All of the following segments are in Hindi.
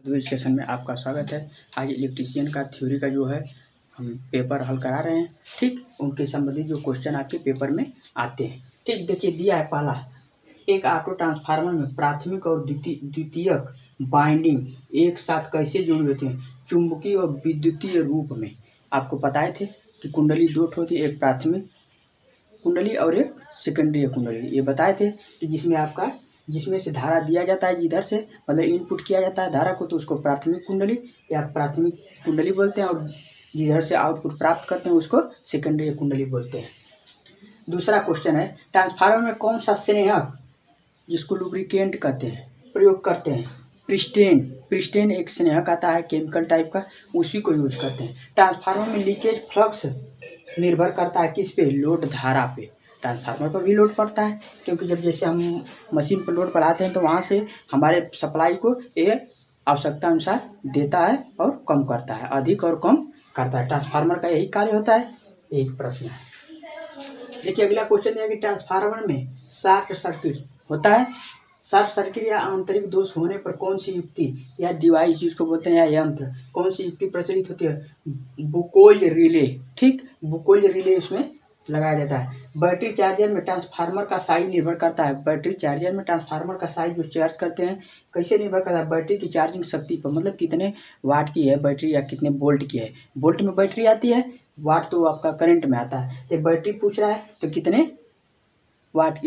तो इस सेशन में आपका स्वागत है। आज इलेक्ट्रीशियन का थ्योरी का जो है हम पेपर हल करा रहे हैं। ठीक, उनके संबंधित जो क्वेश्चन आपके पेपर में आते हैं। ठीक, देखिए दिया है पहला, एक ऑटो ट्रांसफार्मर में प्राथमिक और द्वितीयक बाइंडिंग एक साथ कैसे जुड़ी होती हैं चुंबकीय और विद्युतीय रूप में। आपको बताए थे कि कुंडली दो होती है, एक प्राथमिक कुंडली और एक सेकेंडरी कुंडली। ये बताए थे कि जिसमें से धारा दिया जाता है, जिधर से मतलब इनपुट किया जाता है धारा को, तो उसको प्राथमिक कुंडली या प्राथमिक कुंडली बोलते हैं, और जिधर से आउटपुट प्राप्त करते हैं उसको सेकेंडरी कुंडली बोलते हैं। दूसरा क्वेश्चन है, ट्रांसफार्मर में कौन सा स्नेहक, जिसको लुब्रिकेंट कहते हैं, प्रयोग करते हैं? प्रिस्टेन एक स्नेहक आता है केमिकल टाइप का, उसी को यूज करते हैं। ट्रांसफार्मर में लीकेज फ्लक्स निर्भर करता है किस पे? लोड धारा पे। ट्रांसफार्मर पर भी लोड पड़ता है, क्योंकि जब जैसे हम मशीन पर लोड बढ़ाते हैं तो वहाँ से हमारे सप्लाई को ये आवश्यकता अनुसार देता है और कम करता है, अधिक और कम करता है। ट्रांसफार्मर का यही कार्य होता है। एक प्रश्न है। देखिए अगला क्वेश्चन है कि ट्रांसफार्मर में शॉर्ट सर्किट होता है। शॉर्ट सर्किट या आंतरिक दोष होने पर कौन सी युक्ति या डिवाइस, जिसको बोलते हैं, या यंत्र, कौन सी युक्ति प्रचलित होती है? बुकोइल रिले। ठीक, बुकोइल रिले इसमें लगाया जाता है। बैटरी चार्जर में ट्रांसफार्मर का साइज निर्भर करता है। बैटरी चार्जर में ट्रांसफार्मर का साइज जो चार्ज करते हैं कैसे निर्भर करता है? बैटरी की चार्जिंग शक्ति पर, मतलब कितने वाट की है बैटरी या कितने वोल्ट की है। वोल्ट में बैटरी आती है, वाट तो आपका करंट में आता है। तो बैटरी पूछ रहा है तो कितने वाट,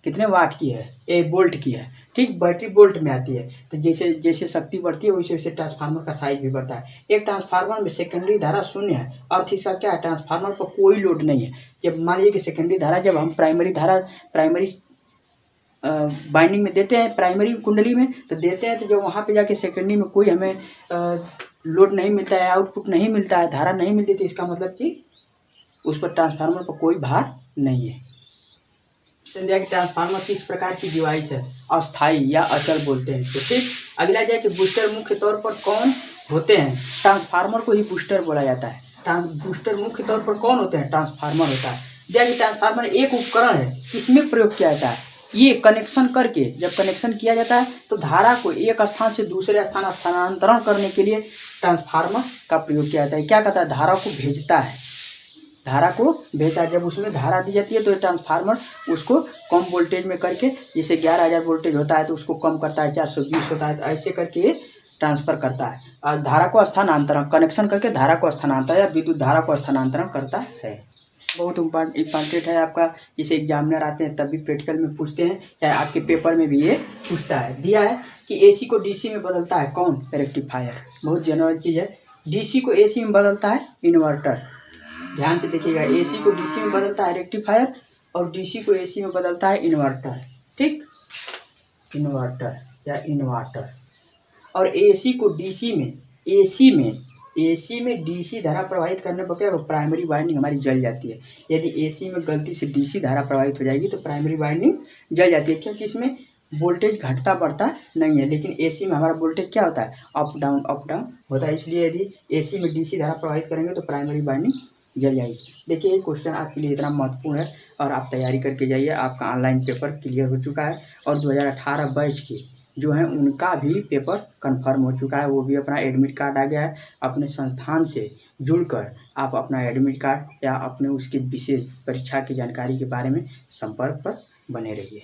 कितने वाट की है, ये वोल्ट की है। ठीक, बैटरी वोल्ट में आती है। तो जैसे जैसे शक्ति बढ़ती है वैसे वैसे ट्रांसफार्मर का साइज भी बढ़ता है। एक ट्रांसफार्मर में सेकेंडरी धारा शून्य है, अर्थ इसका क्या है? ट्रांसफार्मर पर कोई लोड नहीं है। जब मान लीजिए कि सेकेंडरी धारा, जब हम प्राइमरी बाइंडिंग में देते हैं, प्राइमरी कुंडली में तो देते हैं, तो जब वहाँ पे जाके सेकेंडरी में कोई हमें लोड नहीं मिलता है, आउटपुट नहीं मिलता है, धारा नहीं मिलती, तो इसका मतलब कि उस पर ट्रांसफार्मर पर कोई भार नहीं है। संध्या की ट्रांसफार्मर किस प्रकार की डिवाइस है? अस्थाई या अचल बोलते हैं। तो ठीक, अगला जाए कि बूस्टर मुख्य तौर पर कौन होते हैं? ट्रांसफार्मर को ही बूस्टर बोला जाता है। बूस्टर मुख्य तौर पर कौन होते हैं? ट्रांसफार्मर होता है। जैसे ट्रांसफार्मर एक उपकरण है, किसमें प्रयोग किया जाता है? ये कनेक्शन करके, जब कनेक्शन किया जाता है तो धारा को एक स्थान से दूसरे स्थान स्थानांतरण करने के लिए ट्रांसफार्मर का प्रयोग किया जाता है। क्या कहता है? धारा को भेजता है, धारा को भेजता है। जब उसमें धारा दी जाती है तो ट्रांसफार्मर उसको कम वोल्टेज में करके, जैसे 11,000 वोल्टेज होता है तो उसको कम करता है, 420 होता है, तो ऐसे करके ये ट्रांसफर करता है। और धारा को स्थानांतरण, कनेक्शन करके धारा को स्थानांतरण या विद्युत धारा को स्थानांतरण करता है। बहुत इम्पॉर्टेंट है आपका, जैसे एग्जामिनर आते हैं तब भी प्रैक्टिकल में पूछते हैं, या आपके पेपर में भी ये पूछता है। दिया है कि एसी को डीसी में बदलता है कौन? रेक्टिफायर। बहुत जनरल चीज़ है। डीसी को एसी में बदलता है इन्वर्टर। ध्यान से देखिएगा, एसी को डीसी में बदलता है रेक्टिफायर और डीसी को एसी में बदलता है इन्वर्टर। ठीक, इन्वर्टर या इन्वर्टर। और एसी को डीसी में, एसी में डीसी धारा प्रवाहित करने पर क्या, प्राइमरी वाइंडिंग हमारी जल जाती है। यदि एसी में गलती से डीसी धारा प्रवाहित हो जाएगी तो प्राइमरी वाइंडिंग जल जाती है, क्योंकि इसमें वोल्टेज घटता बढ़ता नहीं है। लेकिन एसी में हमारा वोल्टेज क्या होता है? अप डाउन होता है। इसलिए यदि एसी में डीसी धारा प्रवाहित करेंगे तो प्राइमरी वाइंडिंग जल जाएगी। देखिए ये क्वेश्चन आपके लिए इतना महत्वपूर्ण है और आप तैयारी करके जाइए। आपका ऑनलाइन पेपर क्लियर हो चुका है और 2018 बैच के जो हैं उनका भी पेपर कंफर्म हो चुका है। वो भी अपना एडमिट कार्ड आ गया है। अपने संस्थान से जुड़कर आप अपना एडमिट कार्ड या अपने उसकी विशेष परीक्षा की जानकारी के बारे में संपर्क पर बने रहिए।